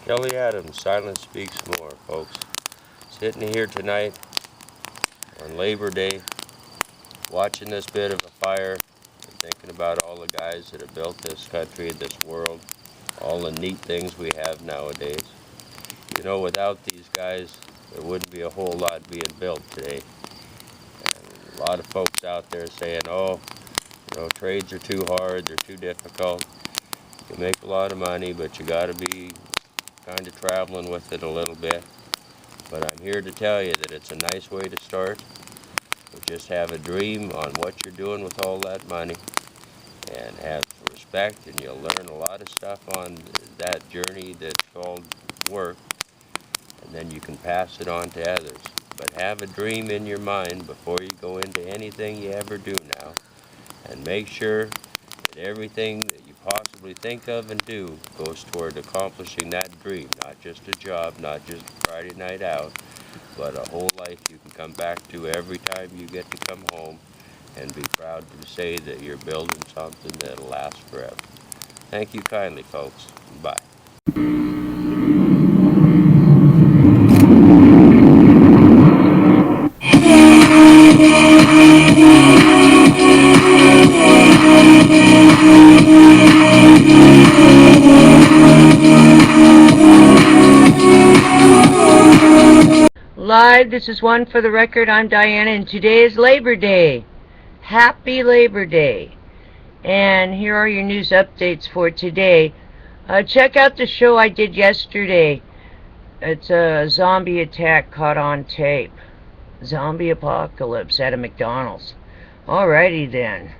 Kelly Adams, Silence Speaks More, folks. Sitting here tonight on Labor Day, watching this bit of a fire, and thinking about all the guys that have built this country, this world, all the neat things we have nowadays. You know, without these guys, there wouldn't be a whole lot being built today. And a lot of folks out there saying, oh, you know, trades are too hard, they're too difficult. You can make a lot of money, but you got to be kind of traveling with it a little bit. But I'm here to tell you that it's a nice way to start. Just have a dream on what you're doing with all that money, and have respect, and you'll learn a lot of stuff on that journey that's called work, and then you can pass it on to others. But have a dream in your mind before you go into anything you ever do now, and make sure that everything that you possibly think of and do goes toward accomplishing that dream, not just a job, not just a Friday night out, but a whole life you can come back to every time you get to come home and be proud to say that you're building something that'll last forever. Thank you kindly, folks. Bye. Live, this is One for the Record. I'm Diana, and today is Labor Day. Happy Labor Day. And here are your news updates for today. Check out the show I did yesterday. It's a zombie attack caught on tape. Zombie apocalypse at a McDonald's. Alrighty then.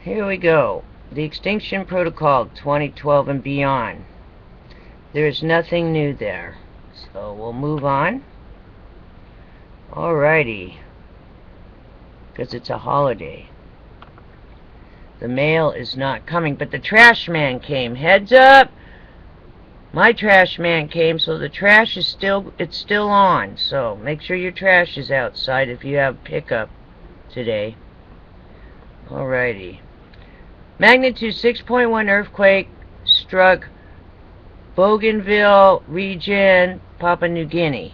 Here we go. The Extinction Protocol 2012 and beyond. There's nothing new there. So we'll move on. Alrighty. Because it's a holiday. The mail is not coming, but the trash man came. Heads up! My trash man came, so the trash is still on. So make sure your trash is outside if you have pickup today. Alrighty. Magnitude 6.1 earthquake struck Bougainville region, Papua New Guinea.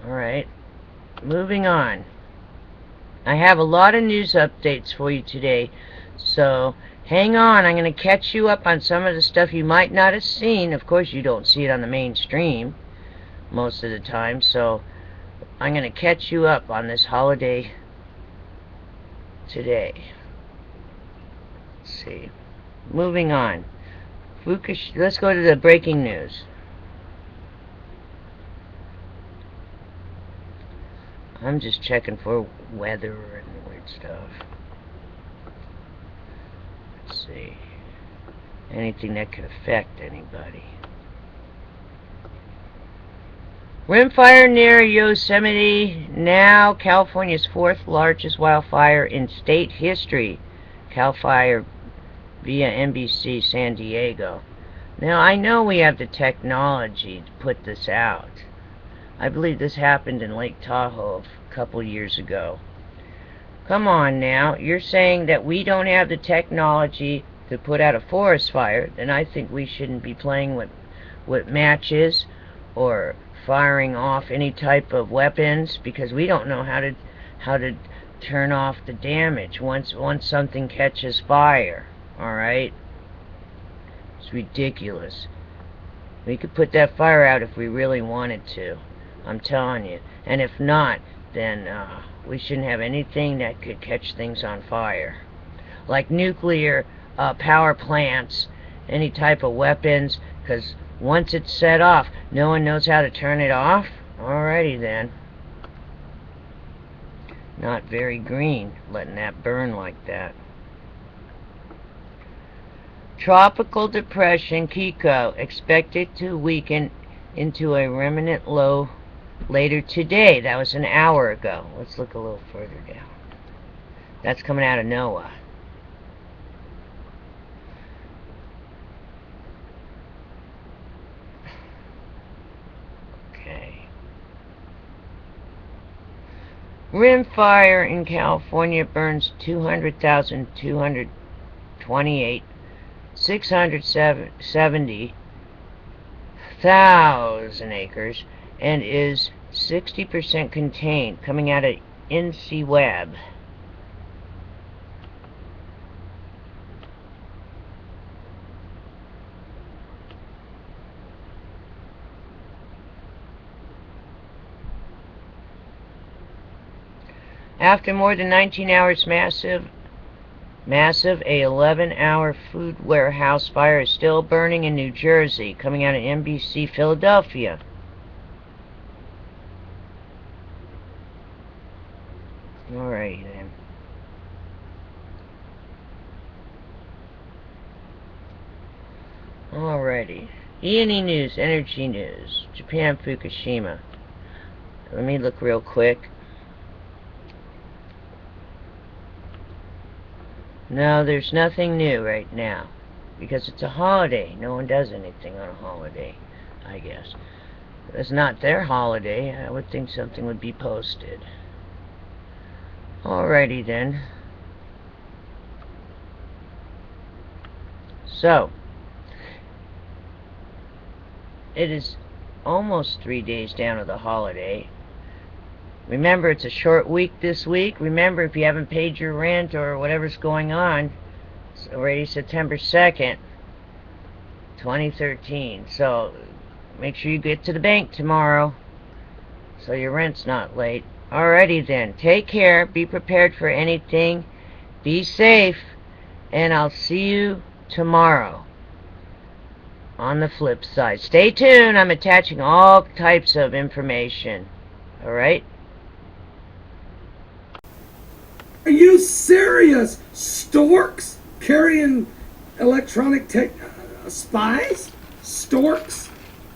Alright, moving on. I have a lot of news updates for you today, so hang on. I'm going to catch you up on some of the stuff you might not have seen. Of course, you don't see it on the mainstream most of the time, so I'm going to catch you up on this holiday today. Let's see. Moving on. Let's go to the breaking news. I'm just checking for weather and weird stuff. Let's see. Anything that could affect anybody. Rimfire near Yosemite, now California's 4th largest wildfire in state history. Cal Fire via NBC San Diego. Now, I know we have the technology to put this out. I believe this happened in Lake Tahoe a couple years ago. Come on now, you're saying that we don't have the technology to put out a forest fire, then I think we shouldn't be playing with matches or firing off any type of weapons, because we don't know how to turn off the damage once something catches fire. Alright? It's ridiculous. We could put that fire out if we really wanted to. I'm telling you. And if not, then we shouldn't have anything that could catch things on fire. Like nuclear power plants, any type of weapons, because once it's set off, no one knows how to turn it off. Alrighty then. Not very green, letting that burn like that. Tropical depression Kiko expected to weaken into a remnant low later today. That was an hour ago. Let's look a little further down. That's coming out of NOAA. Okay. Rimfire in California burns 200,228. 670 1,000 acres and is 60% contained, coming out of INFOWARS. After more than 19 hours massive, a 11-hour food warehouse fire is still burning in New Jersey, coming out of NBC Philadelphia. Alrighty then. Alrighty. E&E News, Energy News, Japan, Fukushima. Let me look real quick. No, there's nothing new right now, because it's a holiday. No one does anything on a holiday, I guess. It's not their holiday. I would think something would be posted. Alrighty then. So, it is almost 3 days down to the holiday. Remember, it's a short week this week. Remember, if you haven't paid your rent or whatever's going on, it's already September 2nd, 2013. So, make sure you get to the bank tomorrow so your rent's not late. Alrighty then. Take care. Be prepared for anything. Be safe. And I'll see you tomorrow on the flip side. Stay tuned. I'm attaching all types of information. Alright? Are you serious? Storks carrying electronic spies? Storks?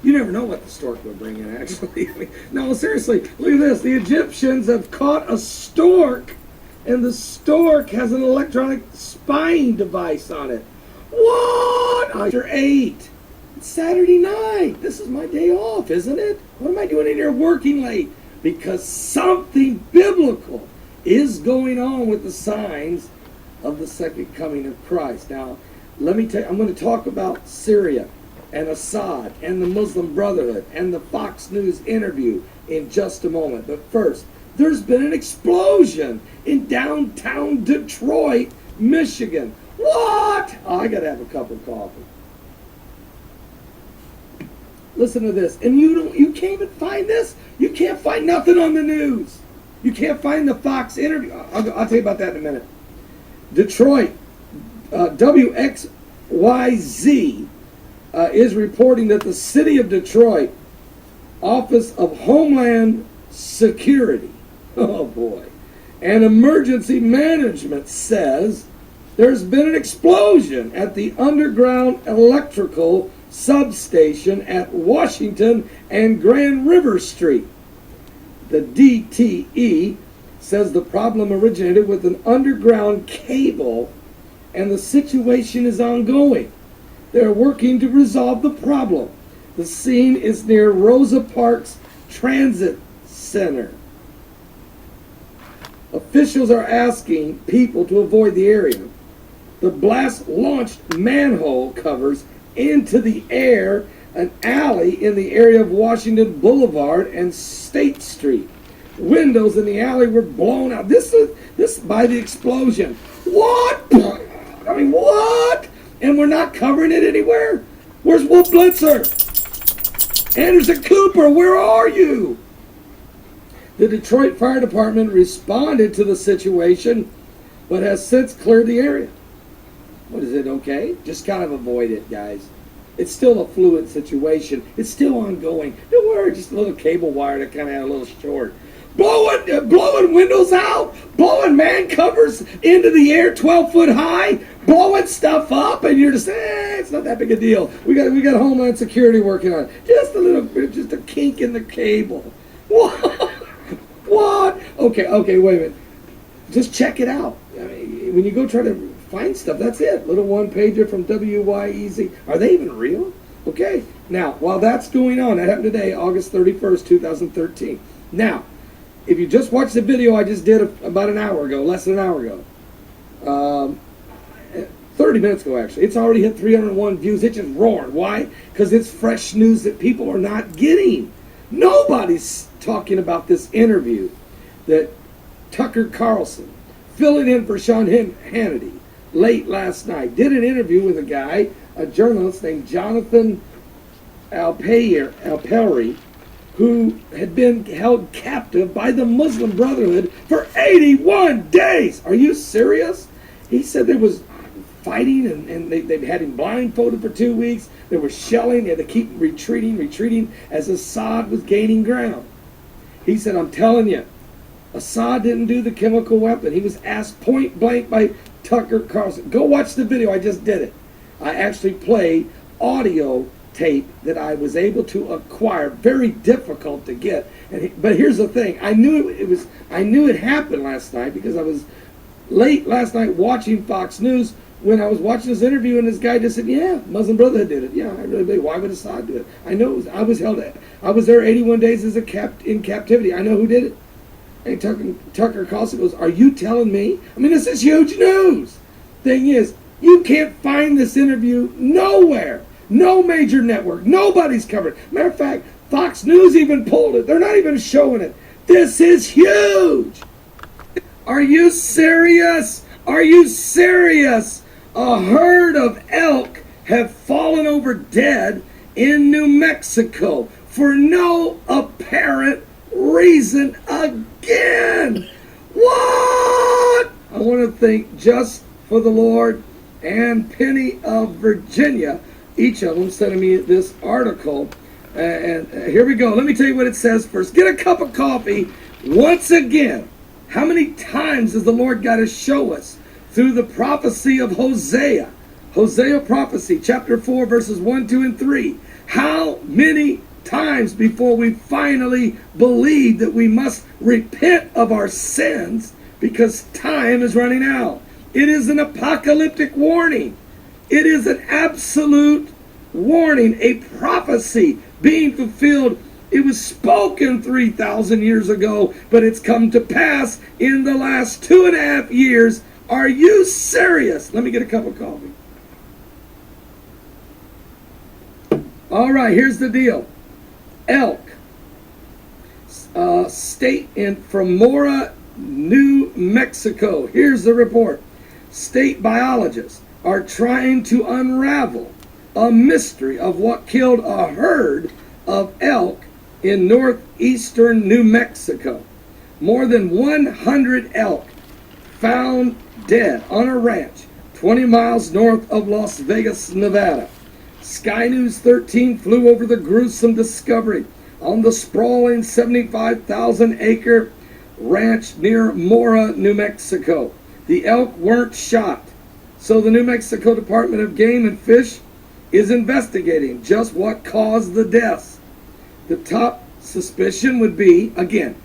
You never know what the stork will bring in, actually. I mean, no, seriously, look at this. The Egyptians have caught a stork, and the stork has an electronic spying device on it. What? After 8. It's Saturday night. This is my day off, isn't it? What am I doing in here working late? Because something biblical is going on with the signs of the second coming of Christ. Now, let me tell you, I'm going to talk about Syria and Assad and the Muslim Brotherhood and the Fox News interview in just a moment. But first, there's been an explosion in downtown Detroit, Michigan. What? Oh, I got to have a cup of coffee. Listen to this. And you can't even find this? You can't find nothing on the news. You can't find the Fox interview. I'll tell you about that in a minute. Detroit, WXYZ is reporting that the city of Detroit Office of Homeland Security, oh boy, and Emergency Management says there's been an explosion at the underground electrical substation at Washington and Grand River Street. The DTE says the problem originated with an underground cable and the situation is ongoing. They're working to resolve the problem. The scene is near Rosa Parks Transit Center. Officials are asking people to avoid the area. The blast launched manhole covers into the air, an alley in the area of Washington Boulevard and State Street. Windows in the alley were blown out. This by the explosion. What? I mean, what? And we're not covering it anywhere? Where's Wolf Blitzer? Anderson Cooper, where are you? The Detroit Fire Department responded to the situation, but has since cleared the area. What is it, okay? Just kind of avoid it, guys. It's still a fluid situation. It's still ongoing. Don't worry, just a little cable wire that kind of had a little short. Blowing windows out, blowing man covers into the air 12 foot high, blowing stuff up, and you're just, it's not that big a deal. We got Homeland Security working on it. Just a little bit, just a kink in the cable. What? What? Okay, wait a minute. Just check it out. I mean, when you go try to find stuff, that's it. Little one-pager from WYEZ. Are they even real? Okay. Now, while that's going on, that happened today, August 31st, 2013. Now, if you just watched the video I just did about an hour ago, less than an hour ago, 30 minutes ago, actually. It's already hit 301 views. It just roared. Why? Because it's fresh news that people are not getting. Nobody's talking about this interview that Tucker Carlson, filling in for Sean Hannity, late last night, did an interview with a guy, a journalist named Jonathan Alperi, who had been held captive by the Muslim Brotherhood for 81 days. Are you serious? He said there was fighting, and they had him blindfolded for 2 weeks. They were shelling. They had to keep retreating as Assad was gaining ground. He said, I'm telling you, Assad didn't do the chemical weapon. He was asked point blank by Tucker Carlson. Go watch the video. I just did it. I actually play audio tape that I was able to acquire. Very difficult to get. But here's the thing. I knew it happened last night because I was late last night watching Fox News when I was watching this interview, and this guy just said, yeah, Muslim Brotherhood did it. Yeah, I really believe. Why would Assad do it? I know it was, I was there 81 days as in captivity. I know who did it. And Tucker Carlson goes, are you telling me? I mean, this is huge news. Thing is, you can't find this interview nowhere. No major network. Nobody's covered it. Matter of fact, Fox News even pulled it. They're not even showing it. This is huge. Are you serious? Are you serious? A herd of elk have fallen over dead in New Mexico for no apparent reason again. What? I want to thank Just for the Lord and Penny of Virginia, each of them sending me this article. And here we go. Let me tell you what it says first. Get a cup of coffee. Once again, how many times has the Lord got to show us through the prophecy of Hosea? Hosea prophecy, chapter 4, verses 1, 2, and 3. How many times before we finally believe that we must repent of our sins because time is running out? It is an apocalyptic warning. It is an absolute warning, a prophecy being fulfilled. It was spoken 3,000 years ago, but it's come to pass in the last 2.5 years. Are you serious? Let me get a cup of coffee. All right, here's the deal. Elk, state from Mora, New Mexico. Here's the report. State biologists are trying to unravel a mystery of what killed a herd of elk in northeastern New Mexico. More than 100 elk found dead on a ranch 20 miles north of Las Vegas, Nevada. Sky News 13 flew over the gruesome discovery on the sprawling 75,000-acre ranch near Mora, New Mexico. The elk weren't shot, so the New Mexico Department of Game and Fish is investigating just what caused the deaths. The top suspicion would be, again,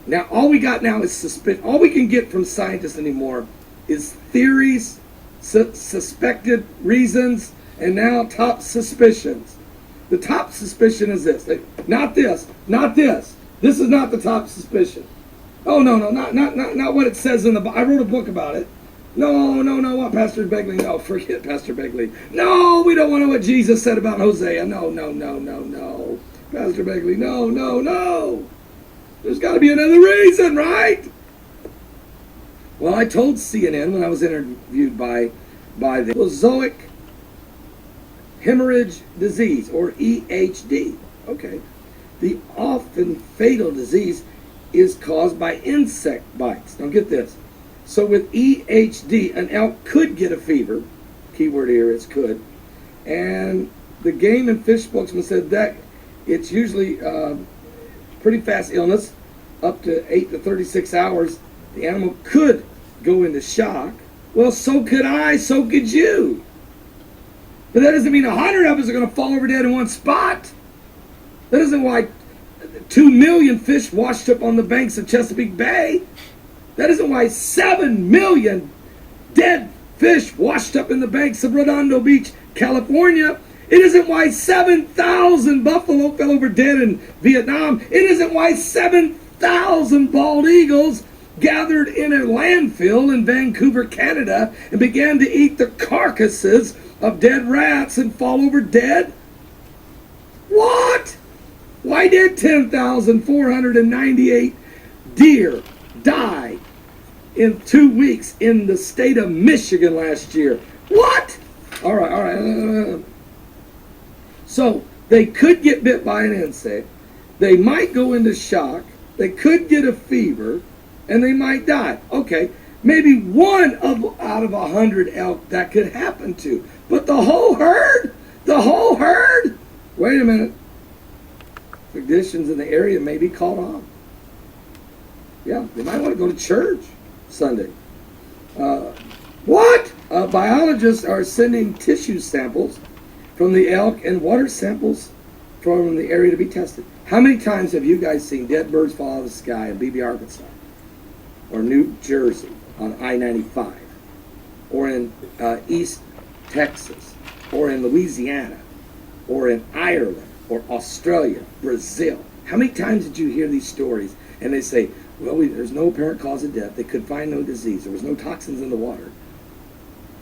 now all we got now is suspicion. All we can get from scientists anymore is theories, suspected reasons, and now top suspicions. The top suspicion is this. Not this. Not this. This is not the top suspicion. Oh, no, not what it says in the book. I wrote a book about it. No, what Pastor Begley? No, forget Pastor Begley. No, we don't want to know what Jesus said about Hosea. No. Pastor Begley, no. There's got to be another reason, right? Well, I told CNN when I was interviewed by the Zoic hemorrhage disease, or EHD. Okay. The often fatal disease is caused by insect bites. Now get this. So with EHD, an elk could get a fever. Keyword here is could. And the game and fish spokesman said that it's usually pretty fast illness, up to 8 to 36 hours. The animal could go into shock. Well, so could I, so could you. But that doesn't mean 100 of us are going to fall over dead in one spot. That isn't why 2 million fish washed up on the banks of Chesapeake Bay. That isn't why 7 million dead fish washed up in the banks of Redondo Beach, California. It isn't why 7,000 buffalo fell over dead in Vietnam. It isn't why 7,000 bald eagles gathered in a landfill in Vancouver, Canada, and began to eat the carcasses of dead rats and fall over dead? What? Why did 10,498 deer die in 2 weeks in the state of Michigan last year? What? All right. So they could get bit by an insect. They might go into shock. They could get a fever, and they might die. Okay, maybe one out of 100 elk that could happen to. But the whole herd? The whole herd? Wait a minute. Conditions in the area may be caught on. Yeah, they might want to go to church Sunday. What? Biologists are sending tissue samples from the elk and water samples from the area to be tested. How many times have you guys seen dead birds fall out of the sky in Beebe, Arkansas? Or New Jersey on I-95? Or in East Texas? Or in Louisiana? Or in Ireland? Or Australia? Brazil? How many times did you hear these stories and they say, well, there's no apparent cause of death. They could find no disease. There was no toxins in the water.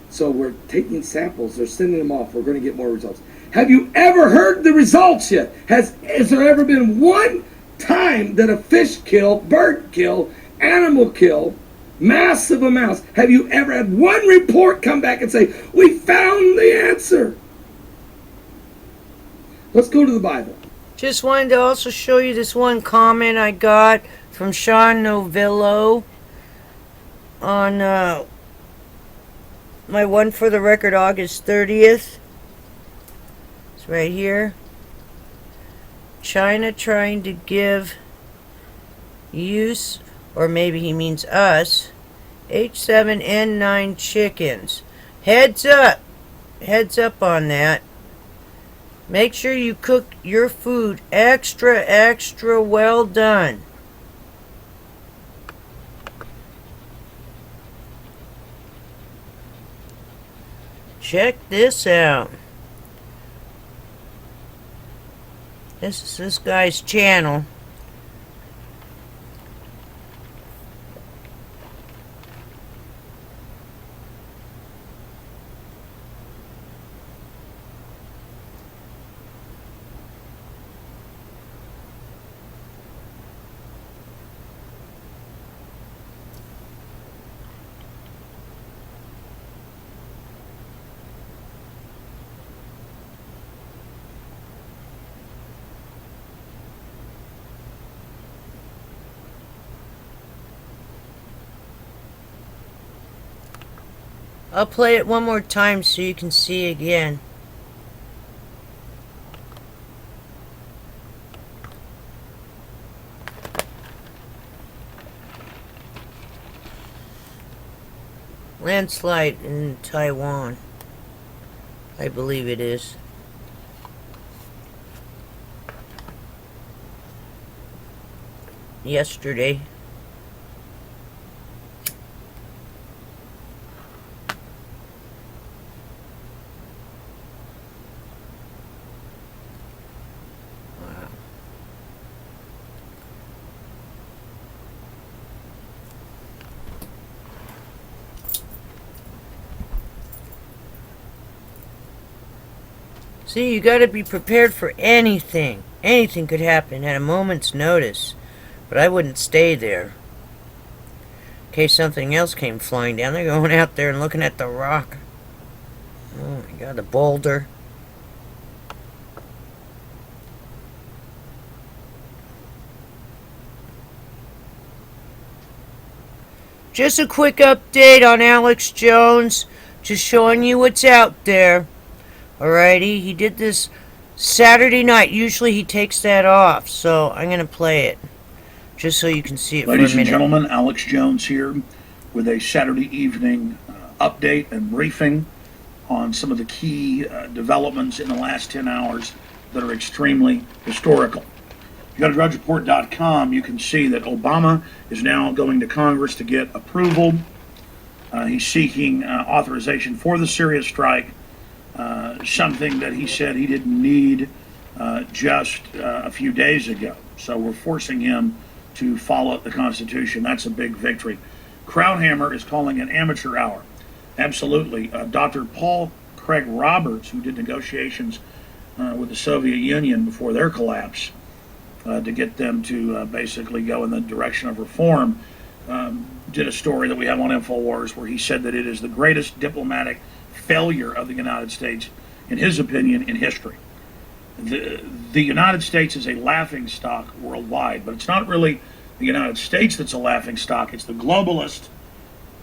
So we're taking samples. They're sending them off. We're going to get more results. Have you ever heard the results yet? Has there ever been one time that a fish kill, bird kill, animal kill, massive amounts? Have you ever had one report come back and say, we found the answer? Let's go to the Bible. Just wanted to also show you this one comment I got from Sean Novillo on my one for the record August 30th. It's right here. China trying to give use, or maybe he means us, H7N9 chickens. Heads up. Heads up on that. Make sure you cook your food extra well done. Check this out. This is this guy's channel. I'll play it one more time so you can see again. Landslide in Taiwan, I believe it is. Yesterday. See, you gotta be prepared for anything. Anything could happen at a moment's notice. But I wouldn't stay there. In case something else came flying down. They're going out there and looking at the rock. Oh my god, the boulder. Just a quick update on Alex Jones. Just showing you what's out there. Alrighty, he did this Saturday night. Usually he takes that off, so I'm going to play it. Just so you can see it for a minute. Ladies and gentlemen, Alex Jones here with a Saturday evening update and briefing on some of the key developments in the last 10 hours that are extremely historical. If you go to drudgereport.com, you can see that Obama is now going to Congress to get approval. He's seeking authorization for the Syria strike. Something that he said he didn't need just a few days ago. So we're forcing him to follow the Constitution. That's a big victory. Krauthammer is calling an amateur hour. Absolutely. Dr. Paul Craig Roberts, who did negotiations with the Soviet Union before their collapse to get them to basically go in the direction of reform, did a story that we have on INFOWARS where he said that it is the greatest diplomatic failure of the United States, in his opinion, in history. The United States is a laughingstock worldwide, but it's not really the United States that's a laughingstock. It's the globalists,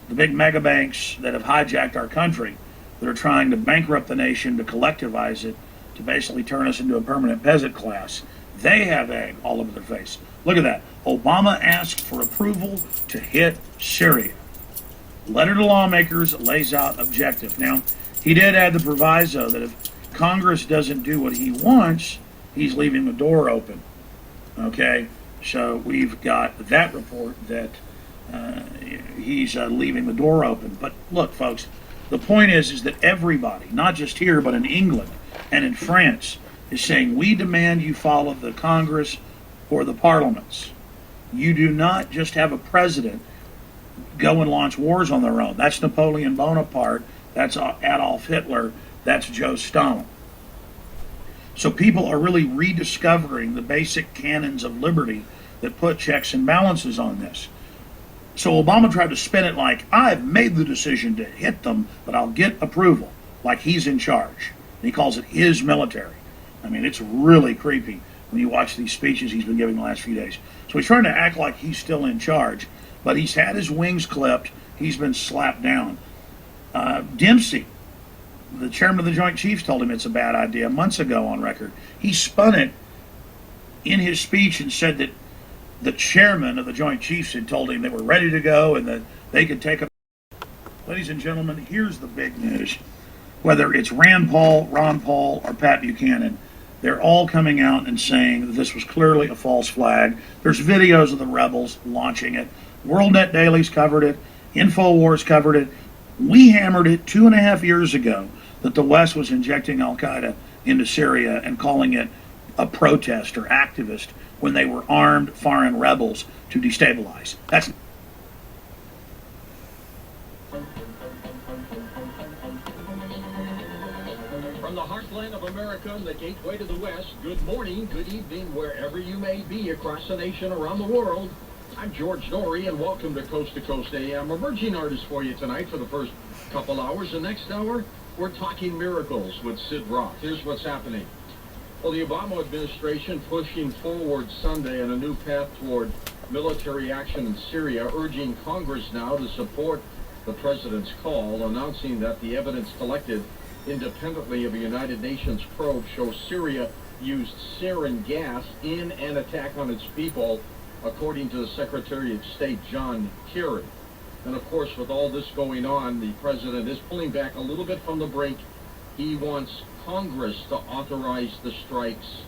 the big mega banks that have hijacked our country, that are trying to bankrupt the nation, to collectivize it, to basically turn us into a permanent peasant class. They have egg all over their face. Look at that. Obama asked for approval to hit Syria. Letter to lawmakers lays out objective. Now, he did add the proviso that if Congress doesn't do what he wants, he's leaving the door open. Okay? So we've got that report that he's leaving the door open. But look, folks, the point is that everybody, not just here, but in England and in France, is saying, we demand you follow the Congress or the parliaments. You do not just have a president go and launch wars on their own. That's Napoleon Bonaparte. That's Adolf Hitler. That's Joe Stalin. So people are really rediscovering the basic canons of liberty that put checks and balances on this. So Obama tried to spin it like, I've made the decision to hit them, but I'll get approval, like he's in charge. And he calls it his military. I mean, it's really creepy when you watch these speeches he's been giving the last few days. So he's trying to act like he's still in charge, but he's had his wings clipped. He's been slapped down. Dempsey, the chairman of the Joint Chiefs, told him it's a bad idea months ago on record. He spun it in his speech and said that the chairman of the Joint Chiefs had told him they were ready to go and that they could take a... Ladies and gentlemen, here's the big news. Whether it's Rand Paul, Ron Paul, or Pat Buchanan, they're all coming out and saying that this was clearly a false flag. There's videos of the rebels launching it. WorldNet Daily's covered it. InfoWars covered it. We hammered it 2.5 years ago that the West was injecting Al-Qaeda into Syria and calling it a protest or activist when they were armed foreign rebels to destabilize. That's... From the heartland of America and the gateway to the West, good morning, good evening, wherever you may be across the nation, around the world. I'm George Norrie, and welcome to Coast AM. Emerging artist for you tonight for the first couple hours. The next hour, we're talking miracles with Sid Roth. Here's what's happening. Well, the Obama administration pushing forward Sunday on a new path toward military action in Syria, urging Congress now to support the president's call, announcing that the evidence collected independently of a United Nations probe shows Syria used sarin gas in an attack on its people, according to the Secretary of State John Kerry. And of course, with all this going on, the president is pulling back a little bit from the brink. He wants Congress to authorize the strikes,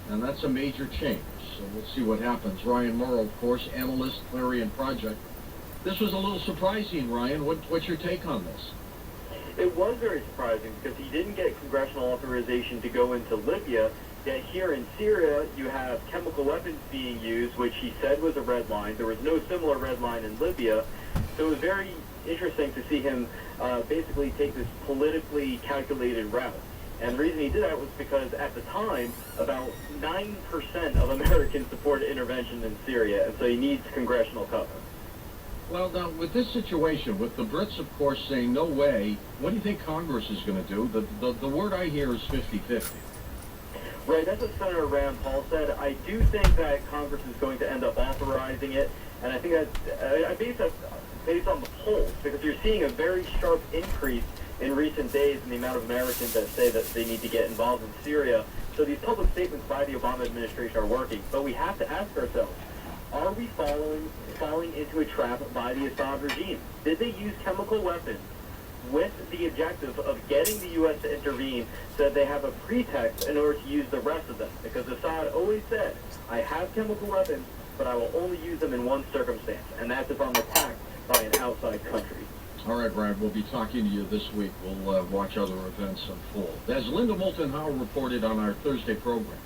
and that's a major change. So we'll see what happens. Ryan Morrow, of course, analyst, Clarion Project. This was a little surprising, Ryan. What's your take on this? It was very surprising because he didn't get congressional authorization to go into Libya, yet here in Syria you have chemical weapons being used, which he said was a red line. There was no similar red line in Libya, so it was very interesting to see him basically take this politically calculated route. And the reason he did that was because at the time, about 9% of Americans supported intervention in Syria, and so he needs congressional cover. Well, now, with this situation, with the Brits, of course, saying no way, what do you think Congress is going to do? The word I hear is 50-50. Right, that's what Senator Rand Paul said. I do think that Congress is going to end up authorizing it, and I think that I base that based on the polls, because you're seeing a very sharp increase in recent days in the amount of Americans that say that they need to get involved in Syria. So these public statements by the Obama administration are working, but we have to ask ourselves, are we falling into a trap by the Assad regime? Did they use chemical weapons with the objective of getting the U.S. to intervene so that they have a pretext in order to use the rest of them? Because Assad always said, I have chemical weapons, but I will only use them in one circumstance, and that's if I'm attacked by an outside country. All right, Brad, we'll be talking to you this week. We'll watch other events unfold. As Linda Moulton Howe reported on our Thursday program,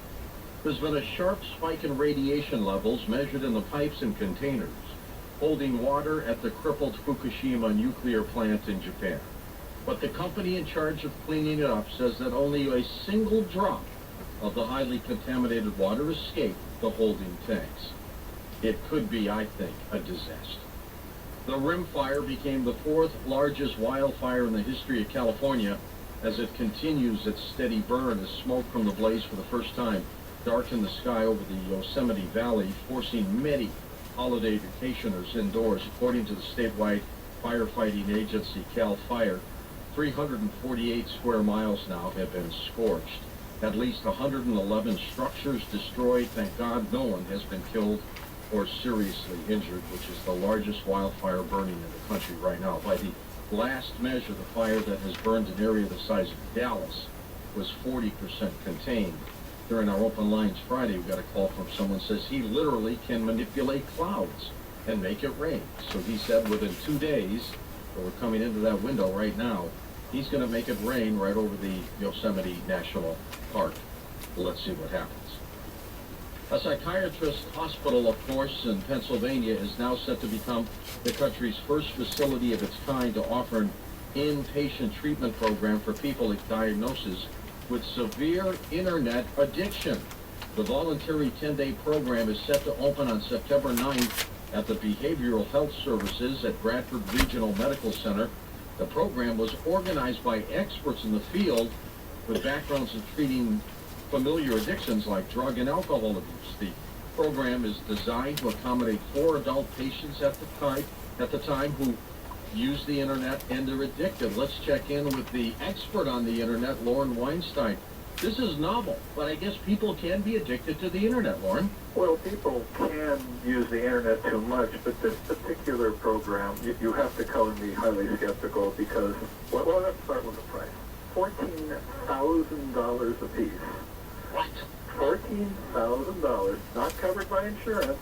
There's been a sharp spike in radiation levels measured in the pipes and containers holding water at the crippled Fukushima nuclear plant in Japan. But the company in charge of cleaning it up says that only a single drop of the highly contaminated water escaped the holding tanks. It could be, I think, a disaster. The Rim Fire became the fourth largest wildfire in the history of California as it continues its steady burn as smoke from the blaze for the first time darkened the sky over the Yosemite Valley, forcing many holiday vacationers indoors. According to the statewide firefighting agency CAL FIRE, 348 square miles now have been scorched. At least 111 structures destroyed. Thank God no one has been killed or seriously injured, which is the largest wildfire burning in the country right now. By the last measure, the fire that has burned an area the size of Dallas was 40% contained. During our open lines Friday, we got a call from someone who says he literally can manipulate clouds and make it rain. So he said within 2 days, so we're coming into that window right now, he's going to make it rain right over the Yosemite National Park. Let's see what happens. A psychiatrist hospital, of course, in Pennsylvania is now set to become the country's first facility of its kind to offer an inpatient treatment program for people with diagnosis with severe internet addiction. The voluntary 10-day program is set to open on September 9th at the Behavioral Health Services at Bradford Regional Medical Center. The program was organized by experts in the field with backgrounds in treating familiar addictions like drug and alcohol abuse. The program is designed to accommodate 4 adult patients at the time who use the internet and they're addicted. Let's check in with the expert on the internet, Lauren Weinstein. This is novel, but I guess people can be addicted to the internet, Lauren. Well, people can use the internet too much, but this particular program, you have to color me highly skeptical because, well, let's start with the price. $14,000 a piece. What? $14,000, not covered by insurance.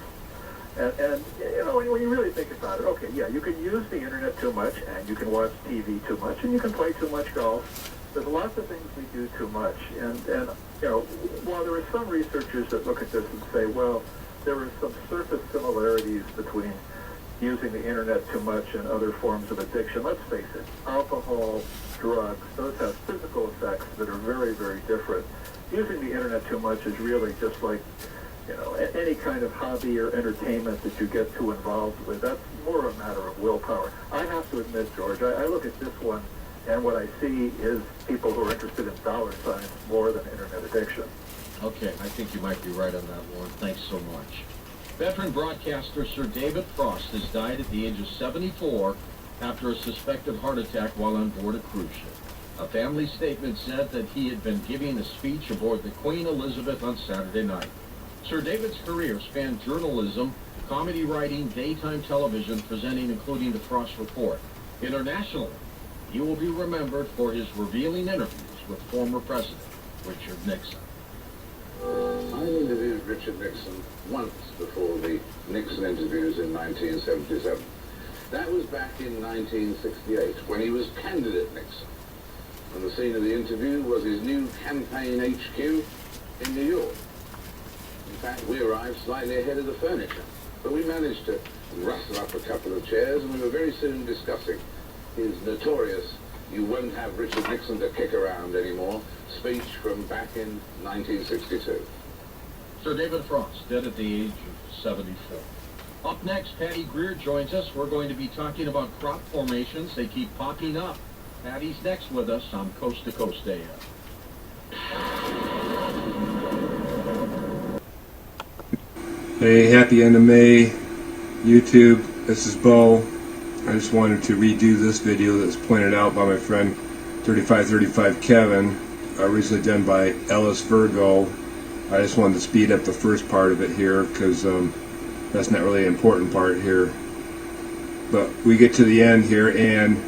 And you know, when you really think about it, okay, yeah, you can use the internet too much, and you can watch TV too much, and you can play too much golf. There's lots of things we do too much. And you know, while there are some researchers that look at this and say, well, there are some surface similarities between using the internet too much and other forms of addiction. Let's face it, alcohol, drugs, those have physical effects that are very, very different. Using the internet too much is really just like, you know, any kind of hobby or entertainment that you get too involved with. That's more a matter of willpower. I have to admit, George, I look at this one, and what I see is people who are interested in dollar signs more than internet addiction. Okay, I think you might be right on that, Lauren. Thanks so much. Veteran broadcaster Sir David Frost has died at the age of 74 after a suspected heart attack while on board a cruise ship. A family statement said that he had been giving a speech aboard the Queen Elizabeth on Saturday night. Sir David's career spanned journalism, comedy writing, daytime television, presenting including the Frost Report. Internationally, he will be remembered for his revealing interviews with former President Richard Nixon. I interviewed Richard Nixon once before the Nixon interviews in 1977. That was back in 1968 when he was candidate Nixon. And the scene of the interview was his new campaign HQ in New York. In fact, we arrived slightly ahead of the furniture, but we managed to rustle up a couple of chairs and we were very soon discussing his notorious "you won't have Richard Nixon to kick around anymore" speech from back in 1962. Sir David Frost, dead at the age of 74. Up next, Patty Greer joins us. We're going to be talking about crop formations. They keep popping up. Patty's next with us on Coast to Coast AM. Hey, happy end of May, YouTube. This is Bo. I just wanted to redo this video that's pointed out by my friend 3535 Kevin, originally done by Ellis Virgo. I just wanted to speed up the first part of it here because that's not really an important part here. But we get to the end here and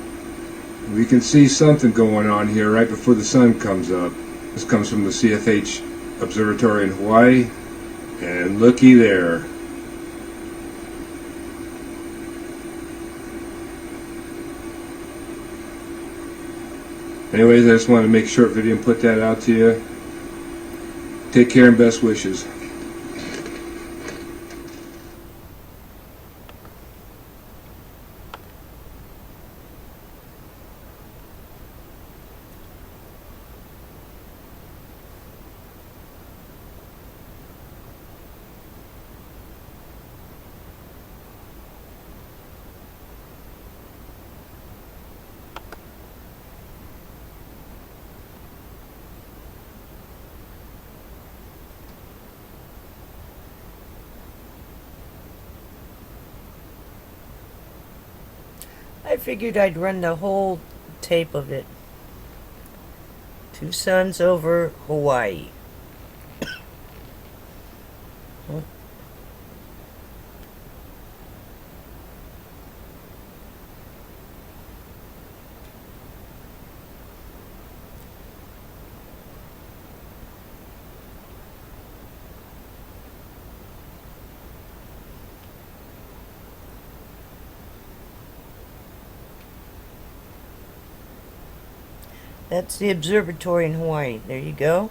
we can see something going on here right before the sun comes up. This comes from the CFH Observatory in Hawaii, and looky there. Anyways, I just wanted to make a short video and put that out to you. Take care and best wishes. I figured I'd run the whole tape of it. 2 suns over Hawaii. That's the observatory in Hawaii. There you go.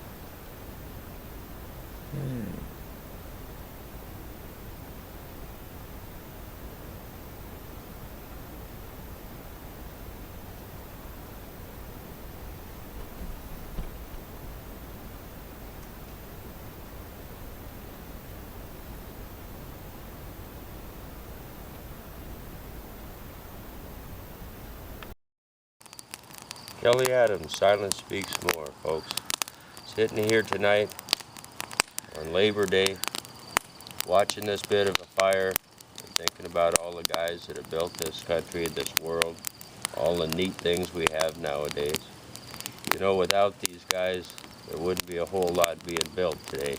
Kelly Adams, Silence Speaks More, folks. Sitting here tonight on Labor Day, watching this bit of a fire, and thinking about all the guys that have built this country, this world, all the neat things we have nowadays. You know, without these guys, there wouldn't be a whole lot being built today.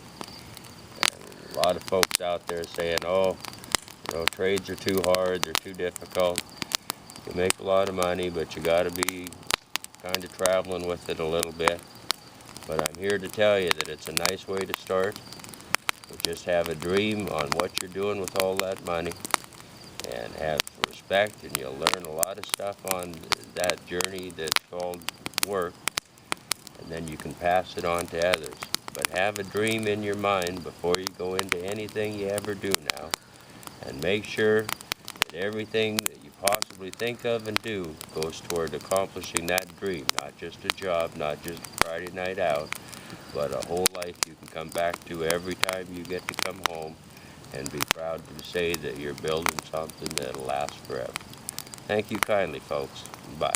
And a lot of folks out there saying, oh, you know, trades are too hard, they're too difficult. You can make a lot of money, but you got to be kind of traveling with it a little bit. But I'm here to tell you that it's a nice way to start. Just have a dream on what you're doing with all that money, and have respect, and you'll learn a lot of stuff on that journey that's called work, and then you can pass it on to others. But have a dream in your mind before you go into anything you ever do now, and make sure that everything that you possibly think of and do goes toward accomplishing that dream, not just a job, not just a Friday night out, but a whole life you can come back to every time you get to come home and be proud to say that you're building something that'll last forever. Thank you kindly, folks. Bye.